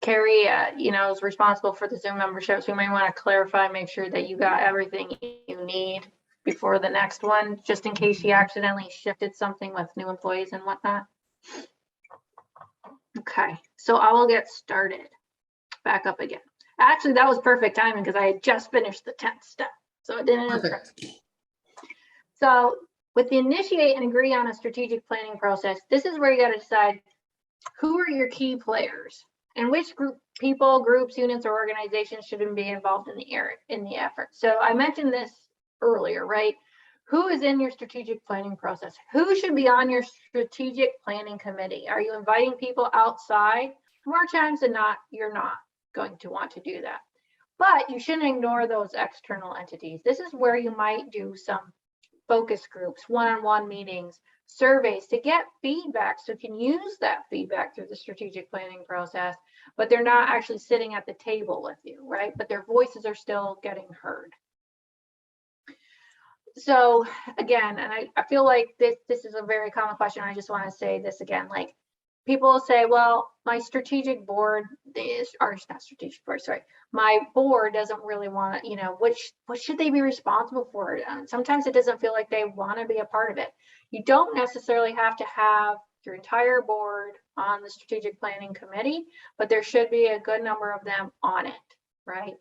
Carrie, is responsible for the Zoom memberships. We may want to clarify, make sure that you got everything you need before the next one, just in case you accidentally shifted something with new employees and whatnot. Okay, so I will get started. Back up again. Actually, that was perfect timing because I had just finished the 10th step, so it didn't interrupt. So with the initiate and agree on a strategic planning process, this is where you got to decide who are your key players and which people, groups, units, or organizations should be involved in the effort. So I mentioned this earlier, right? Who is in your strategic planning process? Who should be on your strategic planning committee? Are you inviting people outside? More times than not, you're not going to want to do that. But you shouldn't ignore those external entities. This is where you might do some focus groups, one-on-one meetings, surveys to get feedback, so you can use that feedback through the strategic planning process, but they're not actually sitting at the table with you, right? But their voices are still getting heard. So again, and I feel like this is a very common question. I just want to say this again, like people say, well, my strategic board is, or not strategic board, sorry, my board doesn't really want, what should they be responsible for? Sometimes it doesn't feel like they want to be a part of it. You don't necessarily have to have your entire board on the strategic planning committee, but there should be a good number of them on it, right?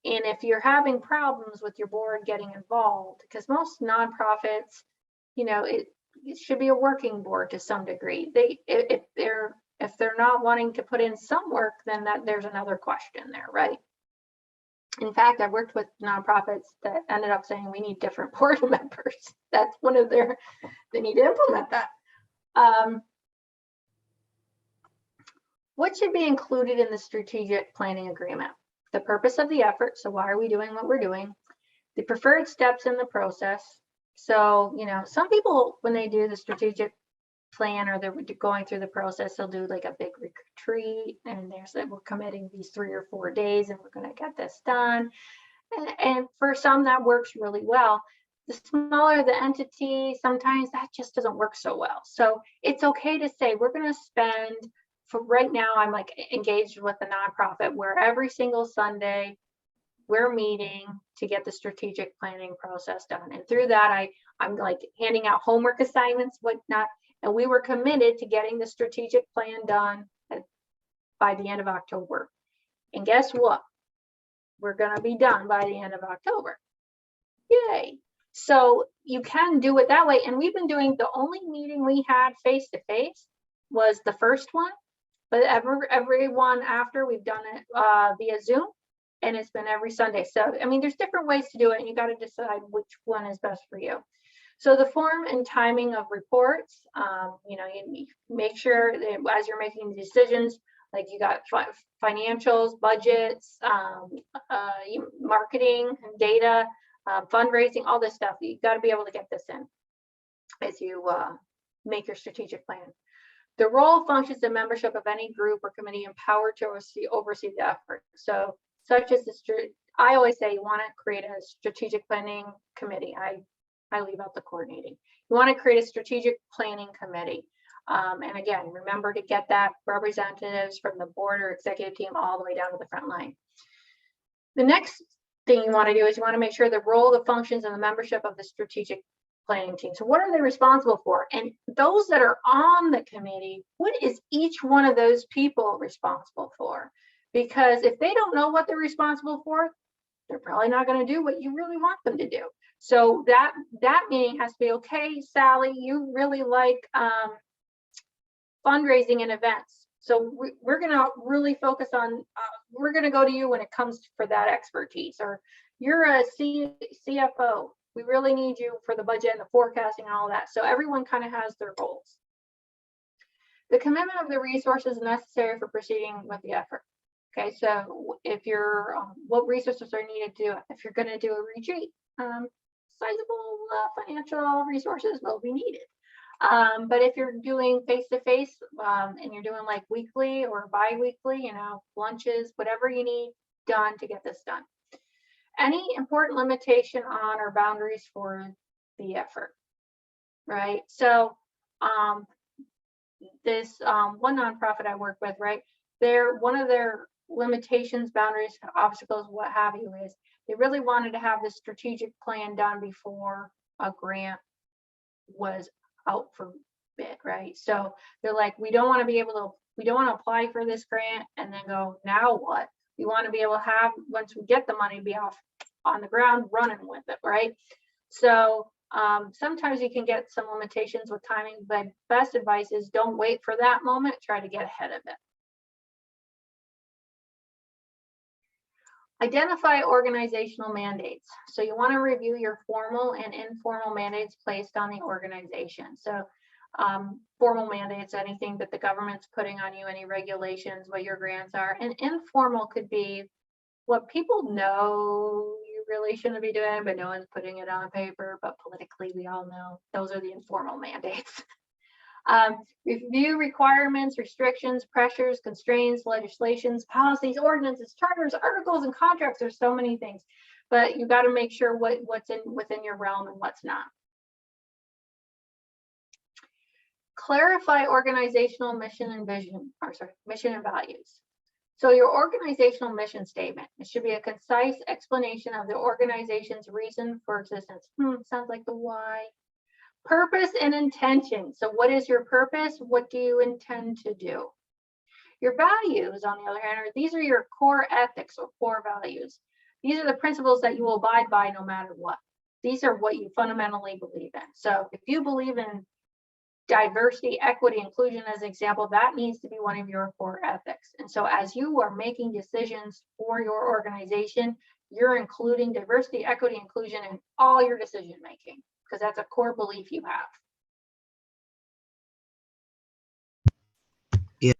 And if you're having problems with your board getting involved, because most nonprofits, it should be a working board to some degree. If they're not wanting to put in some work, then there's another question there, right? In fact, I've worked with nonprofits that ended up saying we need different board members. That's one of they need to implement that. What should be included in the strategic planning agreement? The purpose of the effort. So why are we doing what we're doing? The preferred steps in the process. So, some people, when they do the strategic plan or they're going through the process, they'll do like a big retreat and there's like, we're committing these 3 or 4 days and we're going to get this done. And for some that works really well. The smaller the entity, sometimes that just doesn't work so well. So it's okay to say we're going to spend, for right now, I'm like engaged with a nonprofit where every single Sunday we're meeting to get the strategic planning process done. And through that, I'm like handing out homework assignments, whatnot. And we were committed to getting the strategic plan done by the end of October. And guess what? We're going to be done by the end of October. Yay. So you can do it that way. And we've been doing, the only meeting we had face-to-face was the first one. But every one after, we've done it via Zoom, and it's been every Sunday. So, I mean, there's different ways to do it, and you got to decide which one is best for you. So the form and timing of reports, you make sure that as you're making decisions, like you got financials, budgets, marketing, data, fundraising, all this stuff. You got to be able to get this in as you make your strategic plan. The role, functions, and membership of any group or committee empowered to oversee the effort. So, such as I always say, you want to create a strategic planning committee. I leave out the coordinating. You want to create a strategic planning committee. And again, remember to get that representatives from the board or executive team all the way down to the front line. The next thing you want to do is you want to make sure the role, the functions, and the membership of the strategic planning team. So what are they responsible for? And those that are on the committee, what is each one of those people responsible for? Because if they don't know what they're responsible for, they're probably not going to do what you really want them to do. So that meeting has to be, okay, Sally, you really like fundraising and events. So we're going to really focus on, we're going to go to you when it comes for that expertise. Or you're a CFO. We really need you for the budget and the forecasting and all that. So everyone kind of has their goals. The commitment of the resources necessary for proceeding with the effort. Okay, so if you're, what resources are needed to do it? If you're going to do a retreat, sizable financial resources will be needed. But if you're doing face-to-face and you're doing like weekly or bi-weekly, lunches, whatever you need done to get this done. Any important limitation on or boundaries for the effort, right? So this one nonprofit I work with, right? One of their limitations, boundaries, obstacles, what have you, is they really wanted to have this strategic plan done before a grant was out for bid, right? So they're like, we don't want to apply for this grant and then go, now what? We want to be able to have, once we get the money, be off on the ground running with it, right? So sometimes you can get some limitations with timing, but best advice is don't wait for that moment, try to get ahead of it. Identify organizational mandates. So you want to review your formal and informal mandates placed on the organization. So formal mandates, anything that the government's putting on you, any regulations, what your grants are, and informal could be what people know you really shouldn't be doing, but no one's putting it on paper, but politically we all know those are the informal mandates. Review requirements, restrictions, pressures, constraints, legislations, policies, ordinances, charters, articles, and contracts. There's so many things, but you got to make sure what's within your realm and what's not. Clarify organizational mission and vision, mission and values. So your organizational mission statement, it should be a concise explanation of the organization's reason for existence. Sounds like the why. Purpose and intention. So what is your purpose? What do you intend to do? Your values, on the other hand, these are your core ethics or core values. These are the principles that you will abide by no matter what. These are what you fundamentally believe in. So if you believe in diversity, equity, inclusion as an example, that needs to be one of your core ethics. And so as you are making decisions for your organization, you're including diversity, equity, inclusion in all your decision making, because that's a core belief you have. Yeah.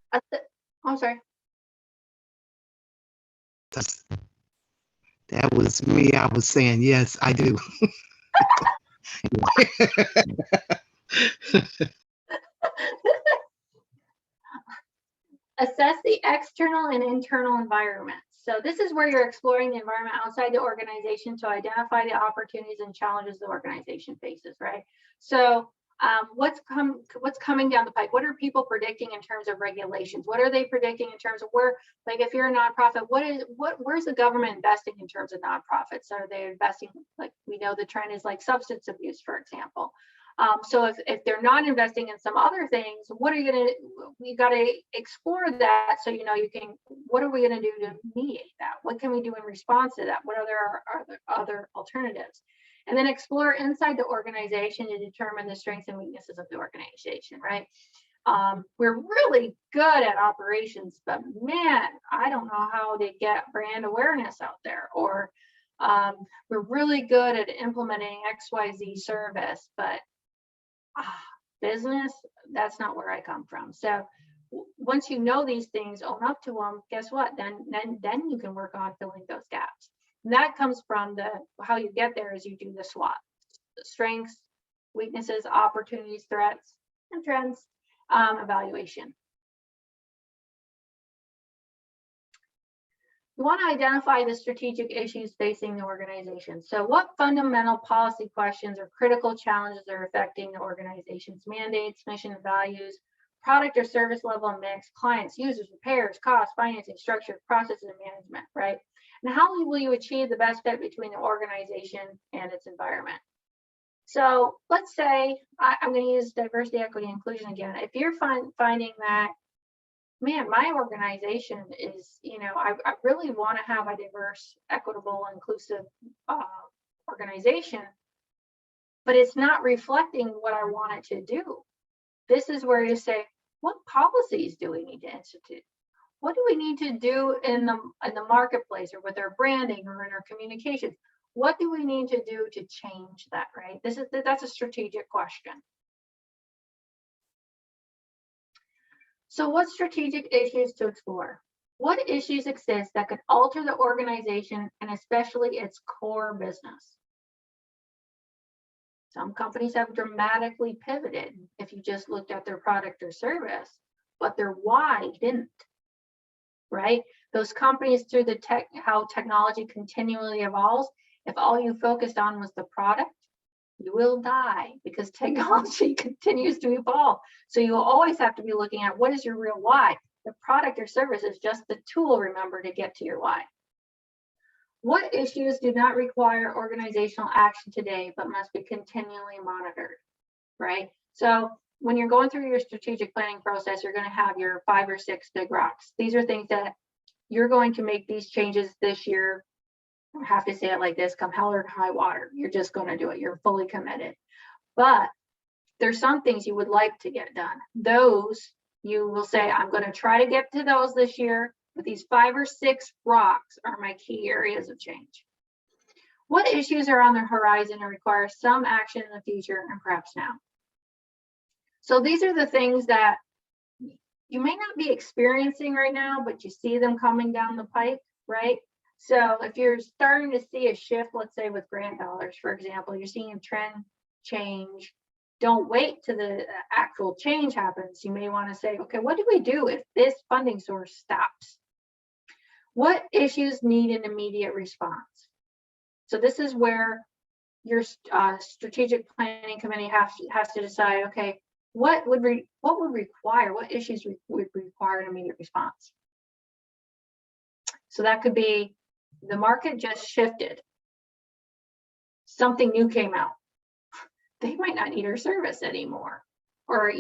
I'm sorry. That was me. I was saying, yes, I do. Assess the external and internal environment. So this is where you're exploring the environment outside the organization to identify the opportunities and challenges the organization faces, right? So what's coming down the pipe? What are people predicting in terms of regulations? What are they predicting in terms of where, like if you're a nonprofit, where's the government investing in terms of nonprofits? Are they investing, like we know the trend is like substance abuse, for example. So if they're not investing in some other things, what are you gonna, we gotta explore that so you know you can, what are we gonna do to mediate that? What can we do in response to that? What are there other alternatives? And then explore inside the organization to determine the strengths and weaknesses of the organization, right? We're really good at operations, but man, I don't know how to get brand awareness out there. Or we're really good at implementing XYZ service, but business, that's not where I come from. So once you know these things, own up to them, guess what? Then you can work on filling those gaps. And that comes from how you get there is you do the SWOT, the strengths, weaknesses, opportunities, threats, and trends evaluation. You want to identify the strategic issues facing the organization. So what fundamental policy questions or critical challenges are affecting the organization's mandates, mission, values, product or service level and mix, clients, users, repairs, costs, financing, structure, processes, and management, right? And how will you achieve the best fit between the organization and its environment? So let's say I'm going to use diversity, equity, inclusion again. If you're finding that, man, my organization is, I really want to have a diverse, equitable, inclusive organization, but it's not reflecting what I want it to do. This is where you say, what policies do we need to institute? What do we need to do in the marketplace or with our branding or in our communications? What do we need to do to change that, right? That's a strategic question. So what strategic issues to explore? What issues exist that could alter the organization and especially its core business? Some companies have dramatically pivoted if you just looked at their product or service, but their why didn't, right? Those companies through how technology continually evolves, if all you focused on was the product, You will die because technology continues to evolve. So you will always have to be looking at what is your real why. The product or service is just the tool, remember, to get to your why. What issues do not require organizational action today, but must be continually monitored, right? So when you're going through your strategic planning process, you're going to have your 5 or 6 big rocks. These are things that you're going to make these changes this year. I have to say it like this, come hell or high water. You're just going to do it. You're fully committed. But there's some things you would like to get done. Those you will say, I'm going to try to get to those this year, but these 5 or 6 rocks are my key areas of change. What issues are on the horizon and require some action in the future and perhaps now? So these are the things that you may not be experiencing right now, but you see them coming down the pipe, right? So if you're starting to see a shift, let's say with grant dollars, for example, you're seeing a trend change. Don't wait till the actual change happens. You may want to say, okay, what do we do if this funding source stops? What issues need an immediate response? So this is where your strategic planning committee has to decide, okay, what issues would require an immediate response? So that could be the market just shifted. Something new came out. They might not need our service anymore. Or,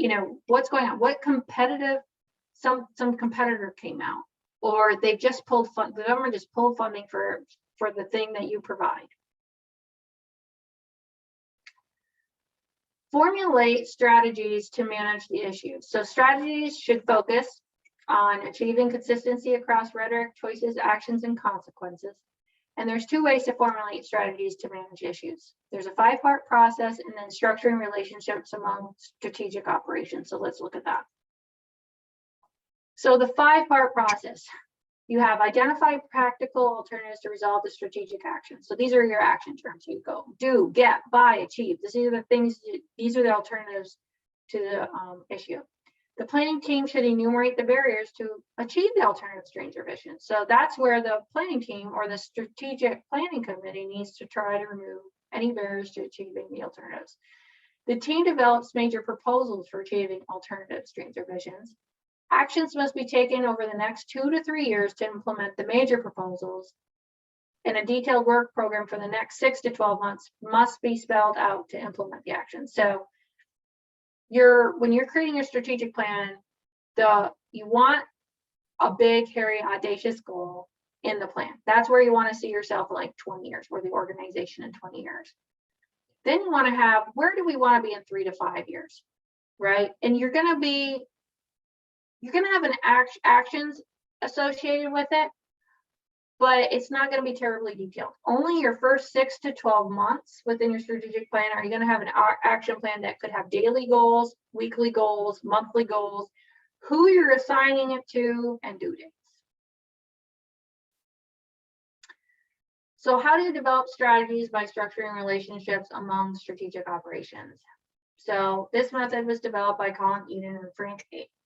what's going on? What competitive, some competitor came out, or they've just pulled the government just pulled funding for the thing that you provide. Formulate strategies to manage the issues. So strategies should focus on achieving consistency across rhetoric, choices, actions, and consequences. And there's 2 ways to formulate strategies to manage issues. There's a 5-part process and then structuring relationships among strategic operations. So let's look at that. So the 5-part process, you have identified practical alternatives to resolve the strategic actions. So these are your action terms. You go do, get, buy, achieve. These are the things, these are the alternatives to the issue. The planning team should enumerate the barriers to achieve the alternative streams or visions. So that's where the planning team or the strategic planning committee needs to try to remove any barriers to achieving the alternatives. The team develops major proposals for achieving alternative streams or visions. Actions must be taken over the next 2 to 3 years to implement the major proposals, and a detailed work program for the next 6 to 12 months must be spelled out to implement the actions. So when you're creating a strategic plan, you want a big, hairy, audacious goal in the plan. That's where you want to see yourself in like 20 years, or the organization in 20 years. Then you want to have, where do we want to be in 3 to 5 years, right? And you're going to have an actions associated with it, but it's not going to be terribly detailed. Only your first 6 to 12 months within your strategic plan are you going to have an action plan that could have daily goals, weekly goals, monthly goals, who you're assigning it to, and due dates. So how do you develop strategies? By structuring relationships among strategic operations. So this method was developed by Colin Eden and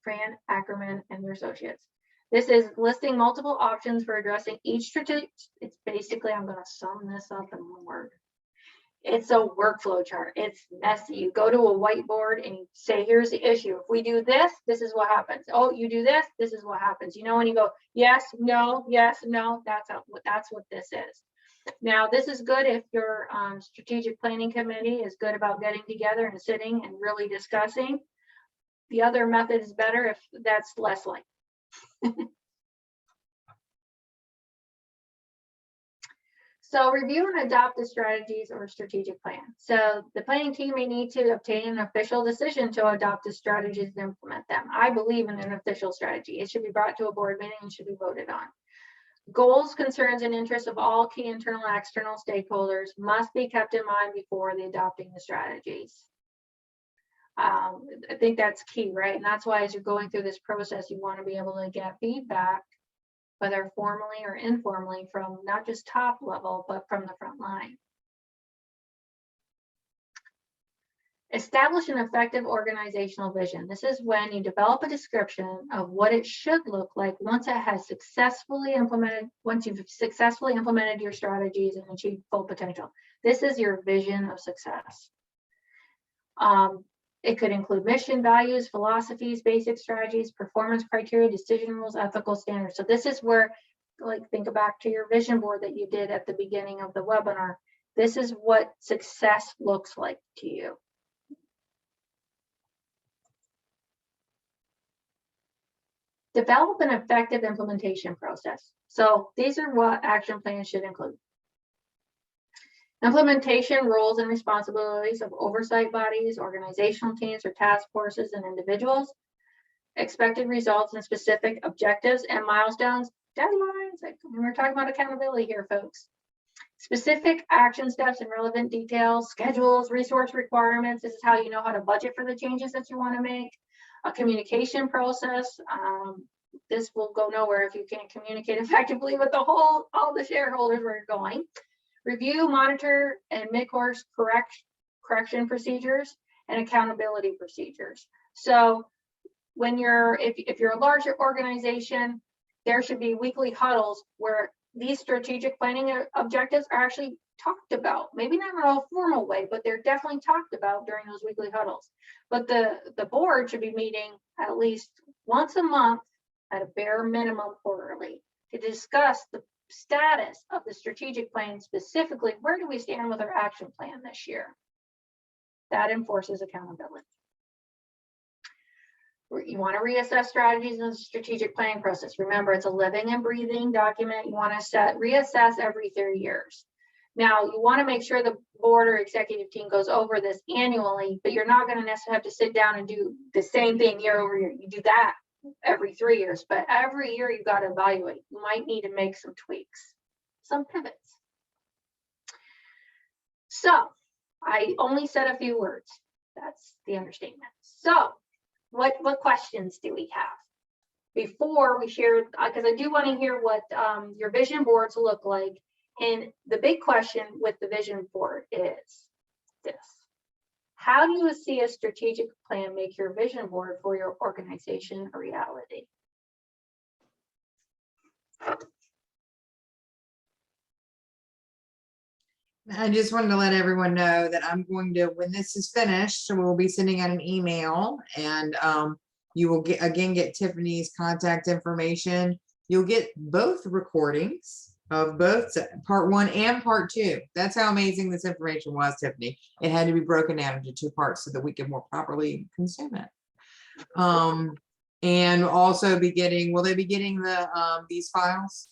Fran Ackerman and their associates. This is listing multiple options for addressing each strategic. It's basically, I'm going to sum this up in one word. It's a workflow chart. It's messy. You go to a whiteboard and you say, here's the issue. If we do this, this is what happens. Oh, you do this, this is what happens. When you go, yes, no, that's what this is. Now, this is good if your strategic planning committee is good about getting together and sitting and really discussing. The other method is better if that's less likely. So review and adopt the strategies or strategic plan. So the planning team may need to obtain an official decision to adopt the strategies and implement them. I believe in an official strategy. It should be brought to a board meeting and should be voted on. Goals, concerns, and interests of all key internal and external stakeholders must be kept in mind before adopting the strategies. I think that's key, right? And that's why as you're going through this process, you want to be able to get feedback, whether formally or informally, from not just top level, but from the front line. Establish an effective organizational vision. This is when you develop a description of what it should look like once you've successfully implemented your strategies and achieved full potential. This is your vision of success. It could include mission, values, philosophies, basic strategies, performance criteria, decision rules, ethical standards. So this is where, like, think back to your vision board that you did at the beginning of the webinar. This is what success looks like to you. Develop an effective implementation process. So these are what action plans should include. Implementation roles and responsibilities of oversight bodies, organizational teams, or task forces and individuals. Expected results and specific objectives and milestones, deadlines. Like we're talking about accountability here, folks. Specific action steps and relevant details, schedules, resource requirements. This is how you know how to budget for the changes that you want to make. A communication process. This will go nowhere if you can't communicate effectively with all the shareholders where you're going. Review, monitor, and mid-course correction procedures and accountability procedures. So when if you're a larger organization, there should be weekly huddles where these strategic planning objectives are actually talked about. Maybe not in a formal way, but they're definitely talked about during those weekly huddles. But the board should be meeting at least once a month at a bare minimum quarterly to discuss the status of the strategic plan, specifically where do we stand with our action plan this year. That enforces accountability. You want to reassess strategies in the strategic planning process. Remember, it's a living and breathing document. You want to reassess every 3 years. Now, you want to make sure the board or executive team goes over this annually, but you're not going to necessarily have to sit down and do the same thing year over year. You do that every 3 years, but every year you've got to evaluate. You might need to make some tweaks, some pivots. So I only said a few words. That's the understatement. So what questions do we have before we share? Because I do want to hear what your vision boards look like. And the big question with the vision board is this: how do you see a strategic plan make your vision board for your organization a reality? I just wanted to let everyone know that I'm going to, when this is finished, we'll be sending out an email, and you will get Tiffany's contact information. You'll get both recordings of both part 1 and part 2. That's how amazing this information was, Tiffany. It had to be broken down into 2 parts so that we could more properly consume it. And also be getting, will they be getting the these files?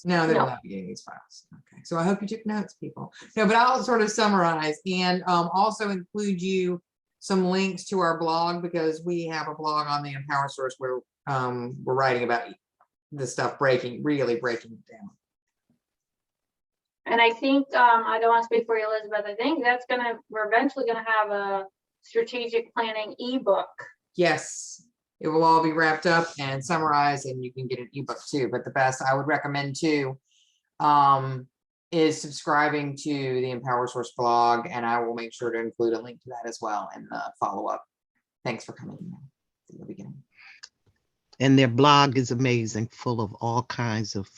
No, they will not be getting these files. Okay, so I hope you took notes, people. No, but I'll sort of summarize and also include you some links to our blog, because we have a blog on the MPWRSource where we're writing about the stuff really breaking it down. And I think, I don't want to speak for you, Elizabeth, I think we're eventually gonna have a strategic planning ebook. Yes, it will all be wrapped up and summarized, and you can get an ebook too. But the best I would recommend too is subscribing to the MPWRSource blog, and I will make sure to include a link to that as well in the follow-up. Thanks for coming in the beginning. And their blog is amazing, full of all kinds of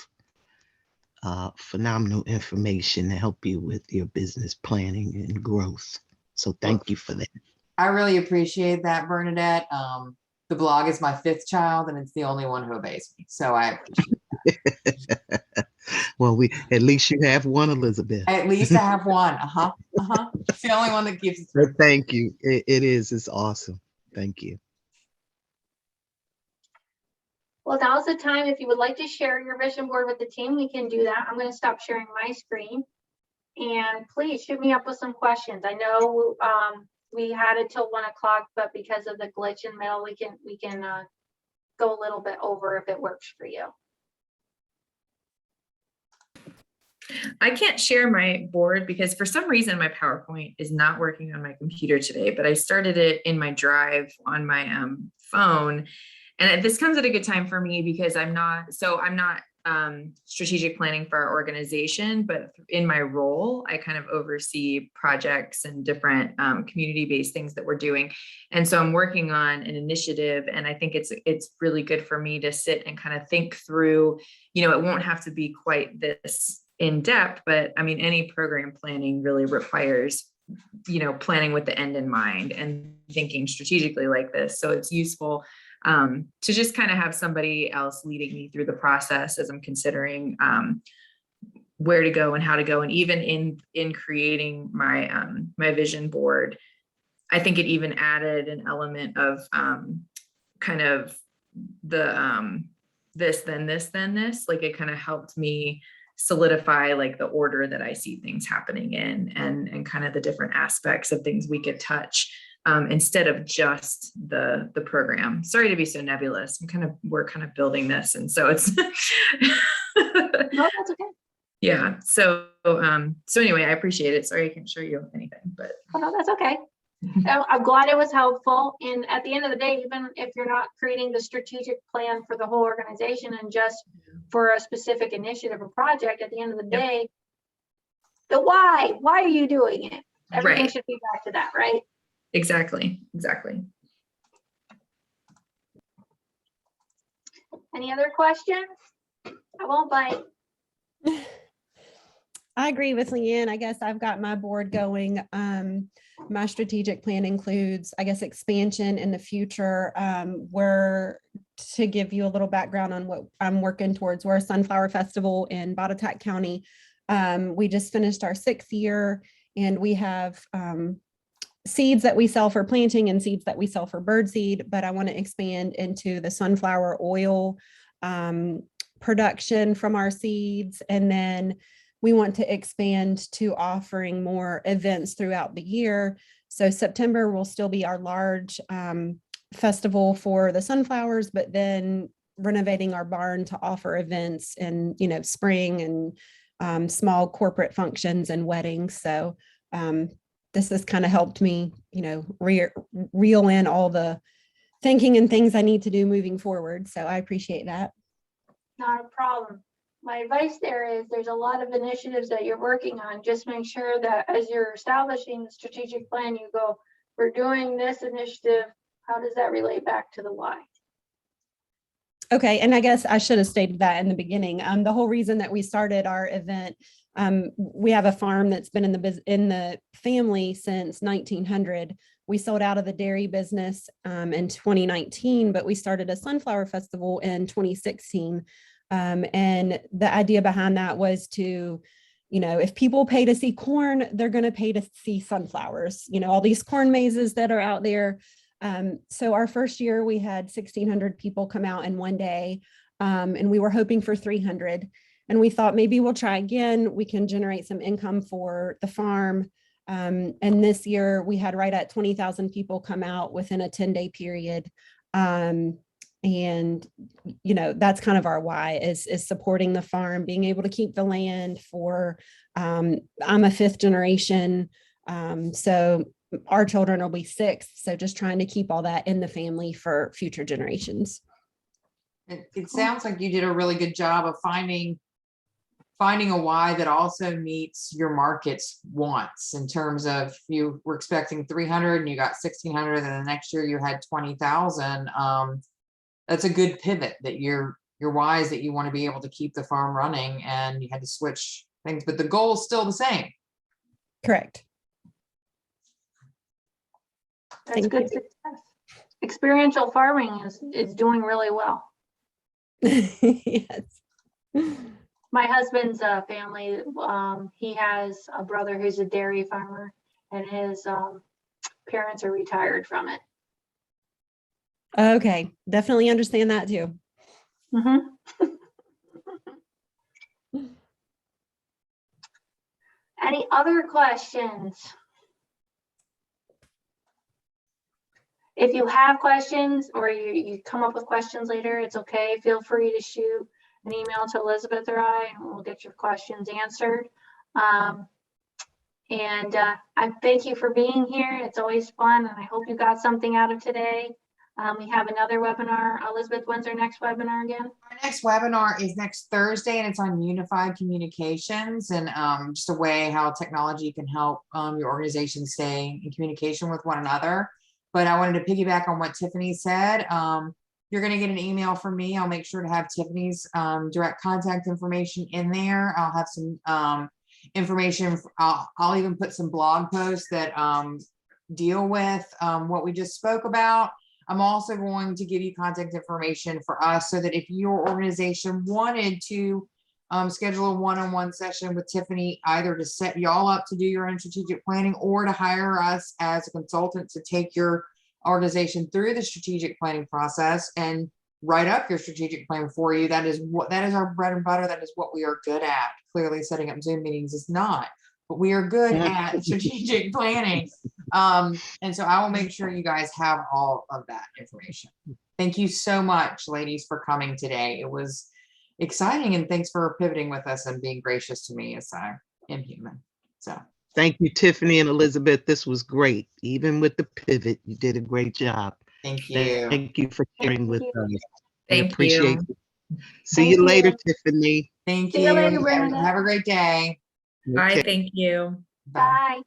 phenomenal information to help you with your business planning and growth. So thank you for that. I really appreciate that, Bernadette. The blog is my 5th child, and it's the only one who obeys me. So I appreciate that. Well, at least you have one, Elizabeth. At least I have one. It's the only one that keeps it through. Thank you. It's awesome. Thank you. Well, now's the time. If you would like to share your vision board with the team, we can do that. I'm going to stop sharing my screen, and please shoot me up with some questions. I know we had it till 1 o'clock, but because of the glitch in the middle, we can go a little bit over if it works for you. I can't share my board because for some reason my PowerPoint is not working on my computer today, but I started it in my drive on my phone. And this comes at a good time for me because I'm not strategic planning for our organization, but in my role, I kind of oversee projects and different community-based things that we're doing. And so I'm working on an initiative, and I think it's really good for me to sit and kind of think through, it won't have to be quite this in depth, but I mean, any program planning really requires planning with the end in mind and thinking strategically like this. So it's useful to just kind of have somebody else leading me through the process as I'm considering where to go and how to go. And even in creating my my vision board, I think it even added an element of kind of the this, then this, then this. Like it kind of helped me solidify like the order that I see things happening in, and kind of the different aspects of things we could touch instead of just the program. Sorry to be so nebulous. We're kind of building this, and so it's No, that's okay. yeah. So anyway, I appreciate it. Sorry I can't show you anything, but Oh, no, that's okay. I'm glad it was helpful. And at the end of the day, even if you're not creating the strategic plan for the whole organization and just for a specific initiative or project, at the end of the Yep. day, the why are you doing it? Everything Right. should be back to that, right? Exactly. Any other questions? I won't bite. I agree with Leanne. I guess I've got my board going. My strategic plan includes, I guess, expansion in the future. We're, to give you a little background on what I'm working towards, we're a sunflower festival in Botetourt County. We just finished our 6th year, and we have seeds that we sell for planting and seeds that we sell for birdseed, but I want to expand into the sunflower oil production from our seeds. And then we want to expand to offering more events throughout the year. So September will still be our large festival for the sunflowers, but then renovating our barn to offer events in, spring and small corporate functions and weddings. So this has kind of helped me, reel in all the thinking and things I need to do moving forward. So I appreciate that. Not a problem. My advice there is there's a lot of initiatives that you're working on. Just make sure that as you're establishing the strategic plan, you go, we're doing this initiative. How does that relate back to the why? Okay, and I guess I should have stated that in the beginning. The whole reason that we started our event, we have a farm that's been in the family since 1900. We sold out of the dairy business in 2019, but we started a sunflower festival in 2016. And the idea behind that was to, if people pay to see corn, they're going to pay to see sunflowers, all these corn mazes that are out there. So our first year we had 1,600 people come out in one day, and we were hoping for 300. And we thought maybe we'll try again. We can generate some income for the farm. And this year we had right at 20,000 people come out within a 10-day period. And, that's kind of our why is supporting the farm, being able to keep the land for, I'm a 5th generation. So our children will be 6th. So just trying to keep all that in the family for future generations. It sounds like you did a really good job of finding a why that also meets your market's wants, in terms of, you were expecting 300 and you got 1,600, and the next year you had 20,000. That's a good pivot, that your why is that you want to be able to keep the farm running, and you had to switch things, but the goal is still the same. Correct. That's Thank good you. success. Experiential farming is doing really well. Yes. My husband's family, he has a brother who's a dairy farmer, and his parents are retired from it. Okay. Definitely understand that too. Any other questions? If you have questions, or you come up with questions later, it's okay. Feel free to shoot an email to Elizabeth or I, and we'll get your questions answered. And I thank you for being here. It's always fun, and I hope you got something out of today. We have another webinar. Elizabeth, when's our next webinar again? Our next webinar is next Thursday, and it's on unified communications, and just a way how technology can help your organization stay in communication with one another. But I wanted to piggyback on what Tiffany said. You're going to get an email from me. I'll make sure to have Tiffany's direct contact information in there. I'll have some information. I'll even put some blog posts that deal with what we just spoke about. I'm also going to give you contact information for us so that if your organization wanted to schedule a one-on-one session with Tiffany, either to set y'all up to do your own strategic planning or to hire us as a consultant to take your organization through the strategic planning process and write up your strategic plan for you. That is our bread and butter. That is what we are good at. Clearly setting up Zoom meetings is not, but we are good at strategic planning. And so I will make sure you guys have all of that information. Thank you so much, ladies, for coming today. It was exciting, and thanks for pivoting with us and being gracious to me as I am human. So Thank you, Tiffany and Elizabeth. This was great. Even with the pivot, you did a great job. thank you. Thank you for sharing with you. us. We Thank appreciate you. it. See Thank you later, you. Tiffany. Thank See you you. later, Have Brenda. have a great day. Bye. Okay. Thank you. Bye. Bye.